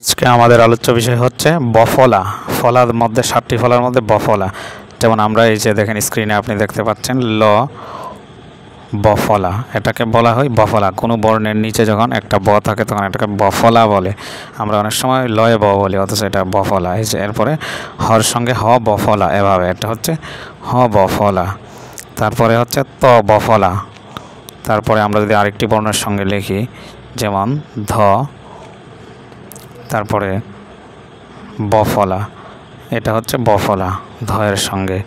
আজকে আমাদের আলোচ্য বিষয় হচ্ছে বফলা। ফলার মধ্যে 7টি ফলার মধ্যে বফলা, যেমন আমরা এই যে দেখেন স্ক্রিনে আপনি দেখতে পাচ্ছেন ল বফলা, এটাকে বলা হয় বফলা। কোনো বর্ণের নিচে যখন একটা ব থাকে তখন এটাকে বফলা বলে। আমরা অনেক সময় লয়ে ব বলি, অথচ এটা বফলা। এই যে এরপরে হর সঙ্গে হ বফলা, এভাবে এটা হচ্ছে হ বফলা। তারপরে হচ্ছে ত বফলা। তারপরে আমরা যদি আরেকটি বর্ণের সঙ্গে লিখি, যেমন ধ, তারপরে বফলা, এটা হচ্ছে বফলা ধয়ের সঙ্গে।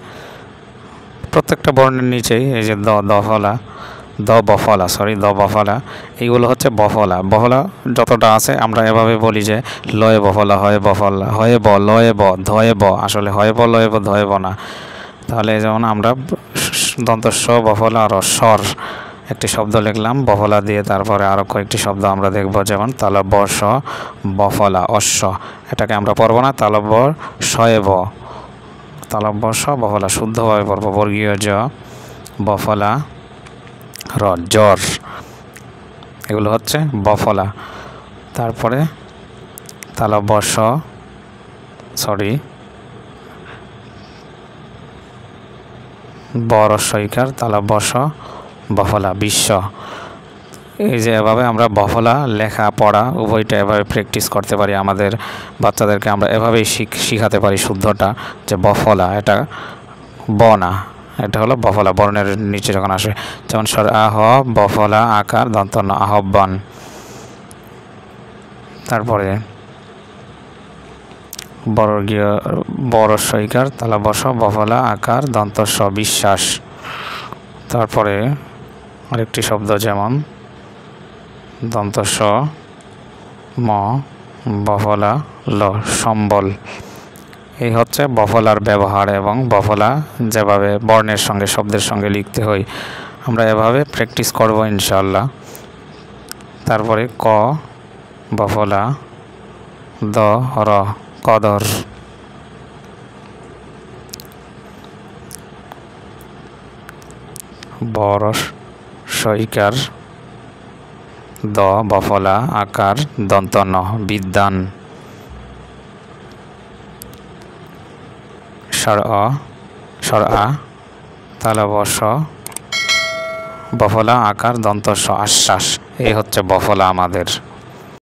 প্রত্যেকটা বর্ণের নিচেই এই যে দফলা, দ বফলা, এইগুলো হচ্ছে বফলা। বফলা যতটা আছে আমরা এভাবে বলি যে লয়ে বফলা, হয়ে বফলা, হয়ে ব, লয়ে ব, ধয়ে ব, আসলে হয়ে ব, লয়ে ব, ধয়ে ব না। তাহলে যেমন আমরা দন্ত স বফলা আর স্বর একটি শব্দ লিখলাম বফলা দিয়ে, তারপরে আরও কয়েকটি শব্দ আমরা দেখব, যেমন তালব্য স বফলা অশ্ব, এটাকে আমরা পড়ব না, তালব্য শয়ে ব, তালব্য স বফলা শুদ্ধভাবে পড়ব। বর্গীয় জ বফলা র, জ্বর, এগুলো হচ্ছে বফলা। তারপরে তালব্য স, বড় সইকার তালব্য স বফলা বিশ্ব। এই যে এভাবে আমরা বফলা লেখা পড়া উভয়টা এভাবে প্র্যাকটিস করতে পারি। আমাদের বাচ্চাদেরকে আমরা এভাবেই শিখাতে পারি শুদ্ধটা, যে বফলা এটা ব না, এটা হলো বফলা বর্ণের নিচে যখন আসে, যেমন স্বর আহ বফলা আকার দন্ত ন আহ্বান। তারপরে বর্গীয় বড় সইকার তালব্য স বফলা আকার দন্ত স বিশ্বাস। তারপরে আরেকটি শব্দ, যেমন দন্ত স ম বফলা ল সম্বল। এই হচ্ছে বফলার ব্যবহার এবং বফলা যেভাবে বর্ণের সঙ্গে শব্দের সঙ্গে লিখতে হয়, আমরা এভাবে প্র্যাকটিস করব ইনশাআল্লাহ। তারপরে ক বফলা দ র কদর। বড় সইকার দ বফলা আকার দন্ত ন বিদ্যান। স্বর আ তালব্য স বফলা আকার দন্ত স আশ্বাস। এই হচ্ছে বফলা আমাদের।